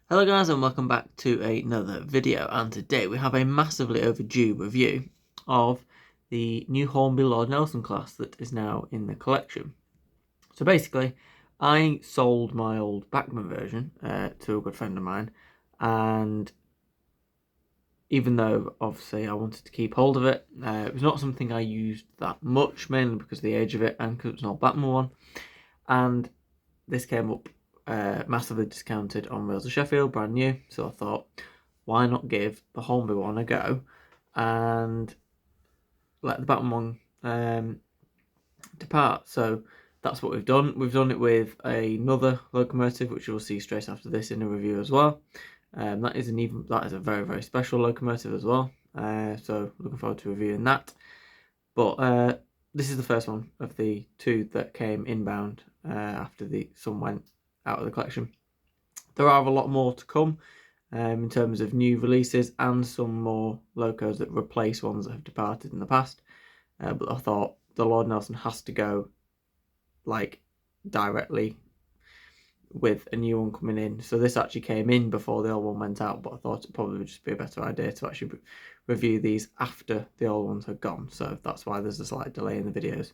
Hello guys and welcome back to another video, and today we have a massively overdue review of the new Hornby Lord Nelson class that is now in the collection. So basically, I sold my old Bachmann version to a good friend of mine, and even though obviously I wanted to keep hold of it, it was not something I used that much, mainly because of the age of it and because it was an old Bachmann one, and this came up massively discounted on Wheels of Sheffield, brand new. So I thought, why not give the Hornby one a go and let the Bachmann one depart? So that's what we've done. We've done it with another locomotive, which you'll see straight after this in a review as well. That is a very, very special locomotive as well. So looking forward to reviewing that. But this is the first one of the two that came inbound after some went out of the collection. There are a lot more to come in terms of new releases and some more locos that replace ones that have departed in the past. But I thought the Lord Nelson has to go like directly with a new one coming in. So this actually came in before the old one went out, but I thought it probably would just be a better idea to actually review these after the old ones had gone. So that's why there's a slight delay in the videos.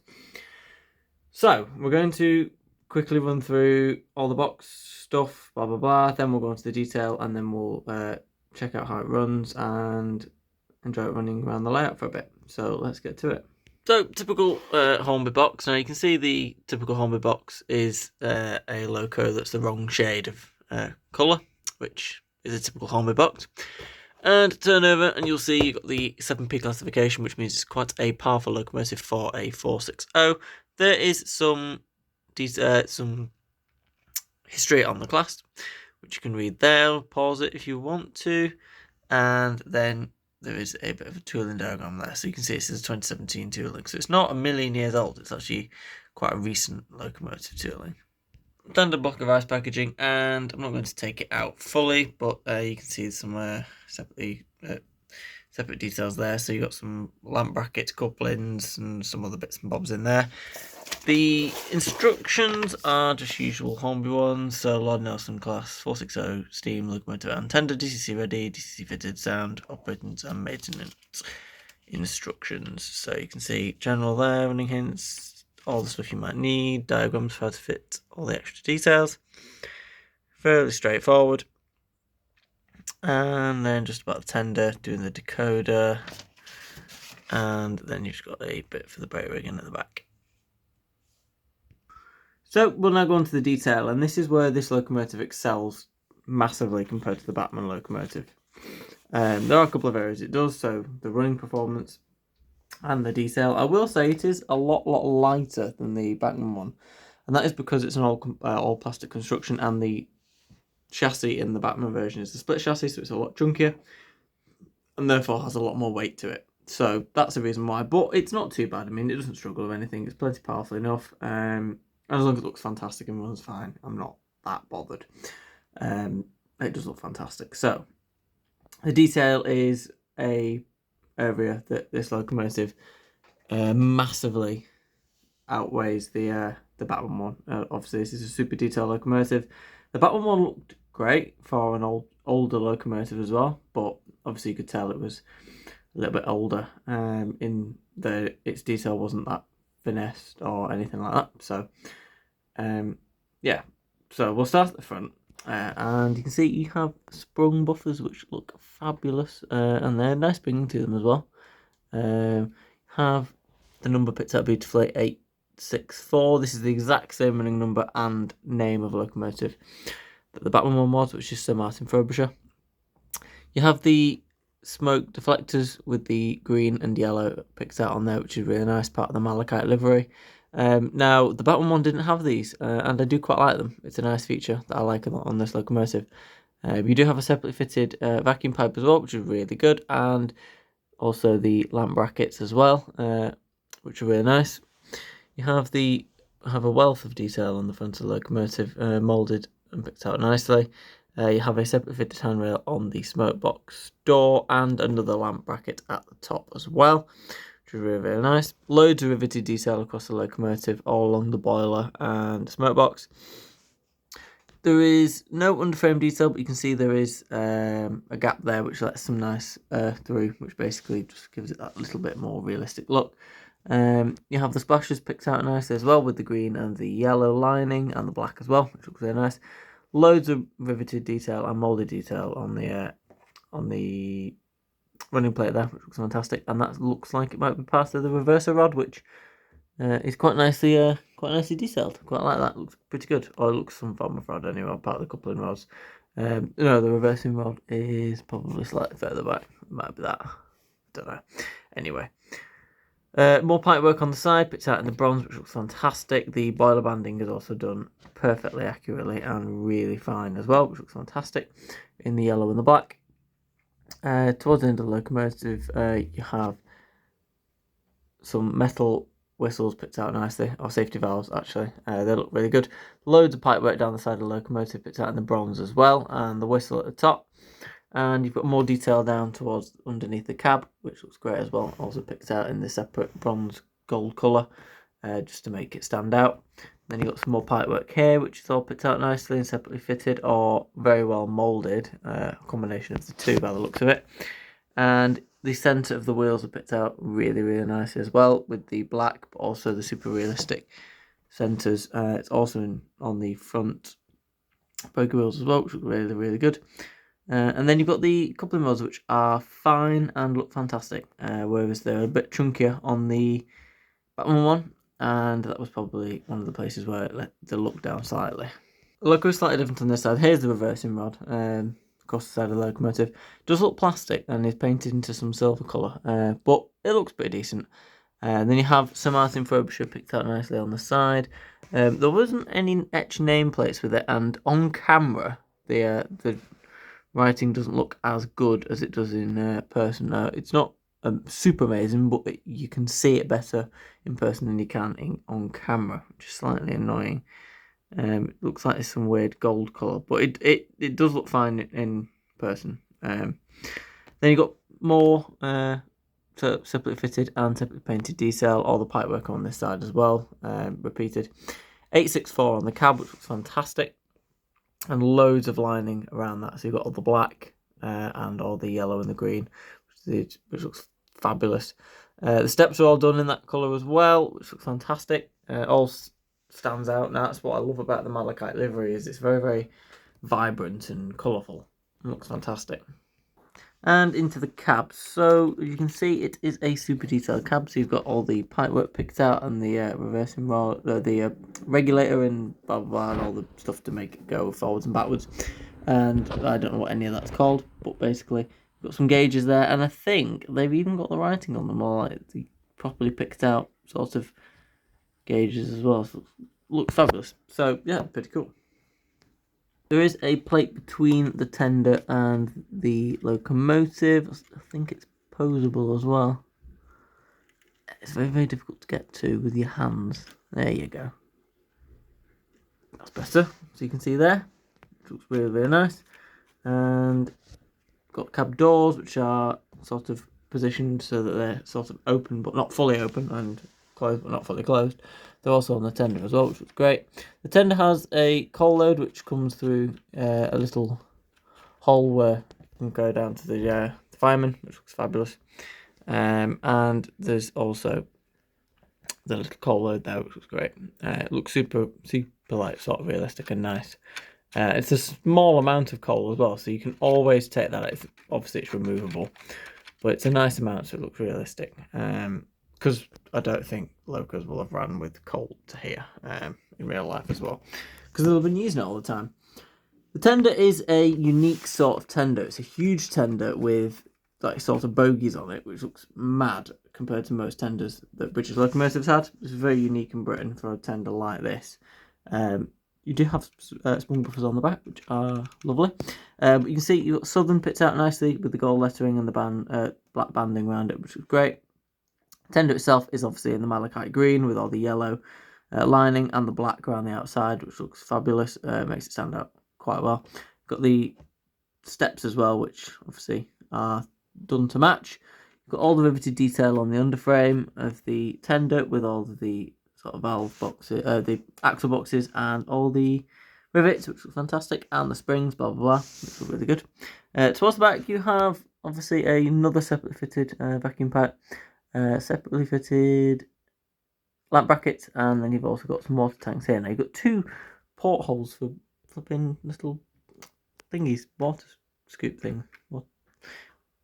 So we're going to quickly run through all the box stuff, blah blah blah, then we'll go into the detail, and then we'll check out how it runs and enjoy it running around the layout for a bit. So let's get to it. So typical Hornby box. Now you can see the typical Hornby box is a loco that's the wrong shade of colour, which is a typical Hornby box. And turn over and you'll see you've got the 7P classification, which means it's quite a powerful locomotive for a 460. There is some history on the class, which you can read there. Pause it if you want to. And then there is a bit of a tooling diagram there. So you can see it says 2017 tooling. So it's not a million years old. It's actually quite a recent locomotive tooling. Standard block of ice packaging, and I'm not going to take it out fully, but you can see some separate details there. So you've got some lamp brackets, couplings, and some other bits and bobs in there. The instructions are just usual Hornby ones. So Lord Nelson class 460 steam locomotive and tender, DCC ready, DCC fitted, sound, operations and maintenance instructions. So you can see general there, running hints, all the stuff you might need, diagrams for how to fit all the extra details. Fairly straightforward. And then just about the tender, doing the decoder, and then you've just got a bit for the brake rigging at the back. So we'll now go on to the detail, and this is where this locomotive excels massively compared to the Bachmann locomotive. There are a couple of areas it does, so the running performance and the detail. I will say it is a lot lighter than the Bachmann one, and that is because it's an all plastic construction, and the chassis in the Bachmann version is the split chassis, so it's a lot chunkier and therefore has a lot more weight to it. So that's the reason why, but it's not too bad. I mean, it doesn't struggle with anything. It's plenty powerful enough, and as long as it looks fantastic and runs fine, I'm not that bothered. It does look fantastic. So the detail is a area that this locomotive massively outweighs the Bachmann one. Obviously, this is a super detailed locomotive. The Bachmann one looked great for an older locomotive as well, but obviously you could tell it was a little bit older. In its detail wasn't that finessed or anything like that. So, yeah. So we'll start at the front. And you can see you have sprung buffers which look fabulous, and they're nice bringing to them as well. Have the number picked up beautifully, 864. This is the exact same running number and name of locomotive that the Bachmann one was, which is Sir Martin Frobrisher. You have the smoke deflectors with the green and yellow picked out on there, which is really nice, part of the malachite livery. Now, the Bachmann one didn't have these, and I do quite like them. It's a nice feature that I like a lot on this locomotive. You do have a separately fitted vacuum pipe as well, which is really good, and also the lamp brackets as well, which are really nice. You have a wealth of detail on the front of the locomotive, moulded and picked out nicely. You have a separate fitted handrail on the smoke box door and another lamp bracket at the top as well, which is really, really nice. Loads of riveted detail across the locomotive, all along the boiler and smoke box. There is no underframe detail, but you can see there is a gap there which lets some nice through, which basically just gives it that little bit more realistic look. You have the splashes picked out nicely as well, with the green and the yellow lining and the black as well, which looks really nice. Loads of riveted detail and moulded detail on the running plate there, which looks fantastic, and that looks like it might be part of the reverser rod, which is quite nicely detailed. Quite like that. Looks pretty good. Or it looks some form of rod anyway, part of the coupling rods. No, the reversing rod is probably slightly further back. Might be that. Don't know. Anyway. More pipework on the side, picked out in the bronze, which looks fantastic. The boiler banding is also done perfectly accurately and really fine as well, which looks fantastic in the yellow and the black. Towards the end of the locomotive, you have some metal whistles picked out nicely, or safety valves actually. They look really good. Loads of pipework down the side of the locomotive picked out in the bronze as well, and the whistle at the top. And you've got more detail down towards underneath the cab, which looks great as well. Also picked out in the separate bronze gold colour, just to make it stand out. Then you've got some more pipework here, which is all picked out nicely and separately fitted, or very well moulded. A combination of the two by the looks of it. And the centre of the wheels are picked out really, really nicely as well, with the black, but also the super realistic centres. It's also on the front poker wheels as well, which look really, really good. And then you've got the coupling rods, which are fine and look fantastic, whereas they're a bit chunkier on the Bachmann one, and that was probably one of the places where it let the look down slightly. The loco is slightly different on this side. Here's the reversing rod across the side of the locomotive. It does look plastic and is painted into some silver colour, but it looks pretty decent. And then you have Sir Martin Frobrisher picked out nicely on the side. There wasn't any etched nameplates with it, and on camera the writing doesn't look as good as it does in person. Now, it's not super amazing, but you can see it better in person than you can on camera, which is slightly annoying. It looks like there's some weird gold colour, but it does look fine in person. Then you've got more separately fitted and separately painted detail, all the pipework on this side as well, repeated. 864 on the cab, which looks fantastic, and loads of lining around that. So you've got all the black and all the yellow and the green, which looks fabulous. The steps are all done in that colour as well, which looks fantastic. All stands out. Now that's what I love about the malachite livery, is it's very, very vibrant and colourful. It looks fantastic. And into the cab. So you can see it is a super detailed cab. So you've got all the pipework picked out and the reversing rod, the regulator and blah blah blah, and all the stuff to make it go forwards and backwards. And I don't know what any of that's called, but basically you've got some gauges there, and I think they've even got the writing on them, or like the properly picked out sort of gauges as well. So looks fabulous. So yeah, pretty cool. There is a plate between the tender and the locomotive. I think it's posable as well. It's very, very difficult to get to with your hands. There you go. That's better. So you can see there. It looks really, really nice. And got cab doors, which are sort of positioned so that they're sort of open but not fully open, and closed but not fully closed. They're also on the tender as well, which looks great. The tender has a coal load which comes through a little hole where you can go down to the fireman, which looks fabulous. And there's also the little coal load there, which looks great. It looks super, super like sort of realistic and nice. It's a small amount of coal as well, so you can always take that out. Obviously, it's removable, but it's a nice amount, so it looks realistic. Because I don't think locos will have run with coal to here in real life as well, because they'll have been using it all the time. The tender is a unique sort of tender. It's a huge tender with like sort of bogies on it, which looks mad compared to most tenders that British locomotives had. It's very unique in Britain for a tender like this. You do have sprung buffers on the back, which are lovely. But you can see you've got Southern picked out nicely with the gold lettering and the black banding around it, which is great. The tender itself is obviously in the malachite green with all the yellow lining and the black around the outside, which looks fabulous. Makes it stand out quite well. Got the steps as well, which obviously are done to match. Got all the riveted detail on the underframe of the tender with all of the sort of valve boxes, the axle boxes, and all the rivets, which look fantastic, and the springs, blah blah blah, which look really good. Towards the back, you have obviously another separately fitted vacuum pipe, separately fitted lamp brackets, and then you've also got some water tanks here. Now you've got two portholes for flipping little thingies, water scoop thing,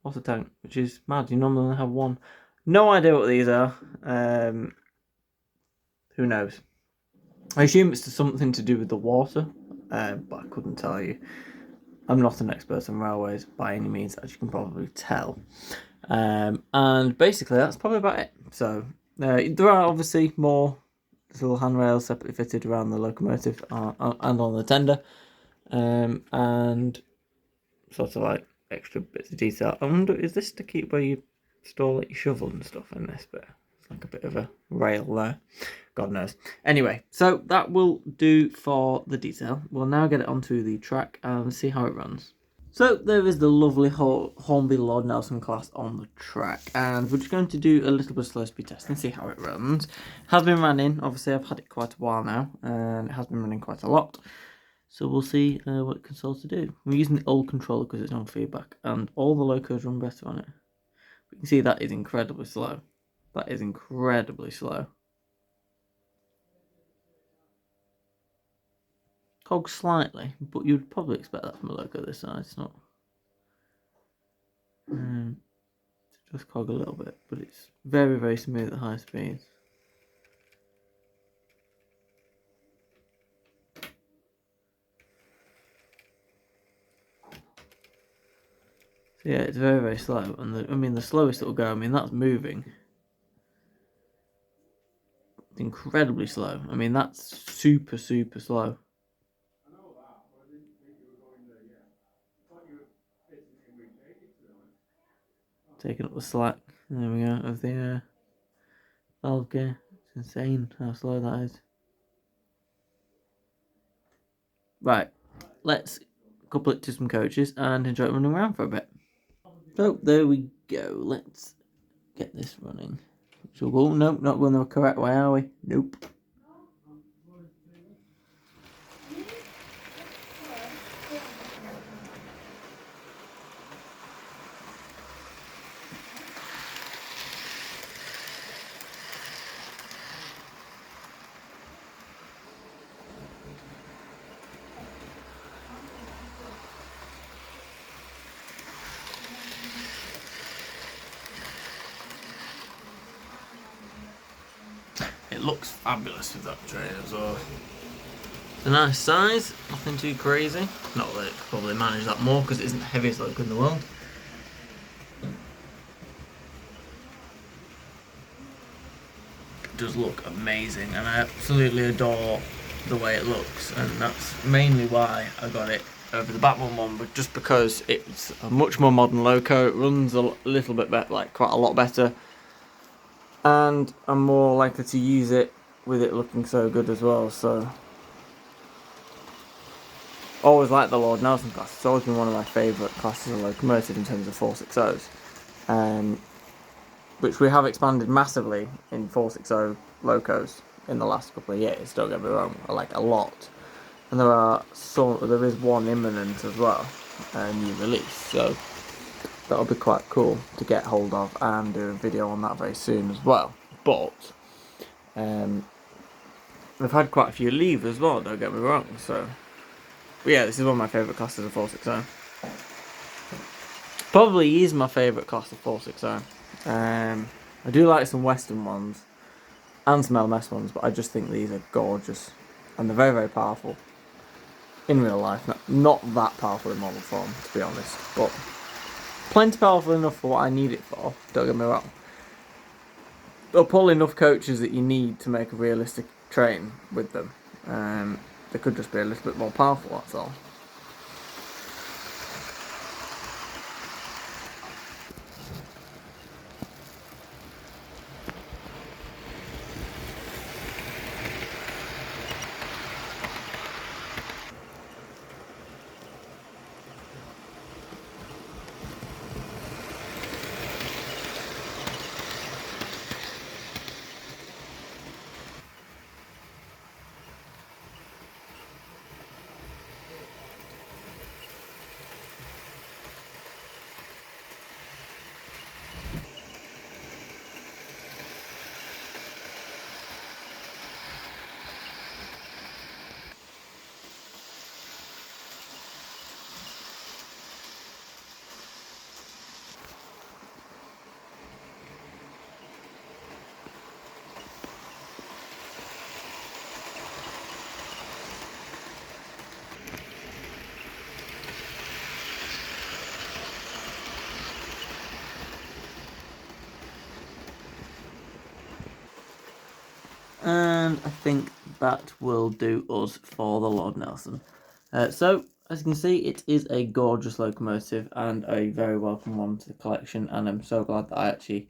water tank, which is mad. You normally only have one. No idea what these are. Who knows? I assume it's something to do with the water, but I couldn't tell you. I'm not an expert on railways by any means, as you can probably tell. And basically, that's probably about it. So there are obviously more little handrails separately fitted around the locomotive and on the tender, and sort of like extra bits of detail. I wonder, is this to keep where you store like your shovel and stuff in this bit? It's like a bit of a rail there. God knows. Anyway, so that will do for the detail. We'll now get it onto the track and see how it runs. So there is the lovely Hornby Lord Nelson class on the track, and we're just going to do a little bit of slow speed testing, see how it runs. It has been running, obviously I've had it quite a while now, and it has been running quite a lot. So we'll see what it can sort of do. We're using the old controller because it's on feedback, and all the locos run better on it. You can see that is incredibly slow. That is incredibly slow. Cogs slightly, but you'd probably expect that from a loco this size. It's not. Just cog a little bit, but it's very, very smooth at high speeds. So yeah, it's very, very slow, and the slowest it'll go. I mean, that's moving. It's incredibly slow. I mean, that's super, super slow. Taking up the slack. There we go, of the valve gear. It's insane how slow that is. Right, let's couple it to some coaches and enjoy it running around for a bit. So there we go. Let's get this running. So go. Nope, not going the correct way, are we? Nope. It looks fabulous with that train as well. It's a nice size, nothing too crazy. Not that it could probably manage that more because it isn't the heaviest loco in the world. It does look amazing, and I absolutely adore the way it looks, and that's mainly why I got it over the Bachmann one, but just because it's a much more modern loco. It runs a little bit better, like quite a lot better, and I'm more likely to use it with it looking so good as well. So always liked the Lord Nelson class. It's always been one of my favourite classes of locomotive in terms of 460s, which we have expanded massively in 460 locos in the last couple of years. Don't get me wrong, I like a lot, and there is one imminent as well, a new release. So that'll be quite cool to get hold of and do a video on that very soon as well. But I've had quite a few leave as well, don't get me wrong. So, but yeah, this is one of my favourite classes of 460. Probably is my favourite class of 460. I do like some Western ones and some LMS ones, but I just think these are gorgeous, and they're very, very powerful in real life. Not that powerful in model form, to be honest, but plenty powerful enough for what I need it for, don't get me wrong. They'll pull enough coaches that you need to make a realistic train with them. They could just be a little bit more powerful, that's all. And I think that will do us for the Lord Nelson. So, as you can see, it is a gorgeous locomotive and a very welcome one to the collection, and I'm so glad that I actually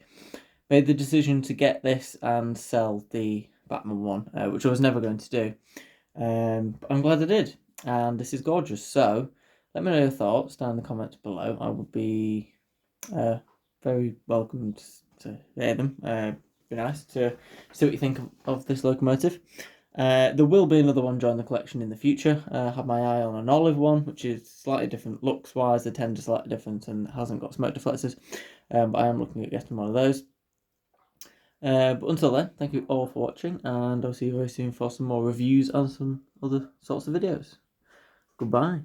made the decision to get this and sell the Bachmann one, which I was never going to do. But I'm glad I did, and this is gorgeous. So, let me know your thoughts down in the comments below. I would be very welcome to hear them. Be nice to see what you think of this locomotive. There will be another one join the collection in the future. I have my eye on an olive one, which is slightly different looks wise. The tender slightly different and hasn't got smoke deflectors. But I am looking at getting one of those. But until then, thank you all for watching, and I'll see you very soon for some more reviews and some other sorts of videos. Goodbye.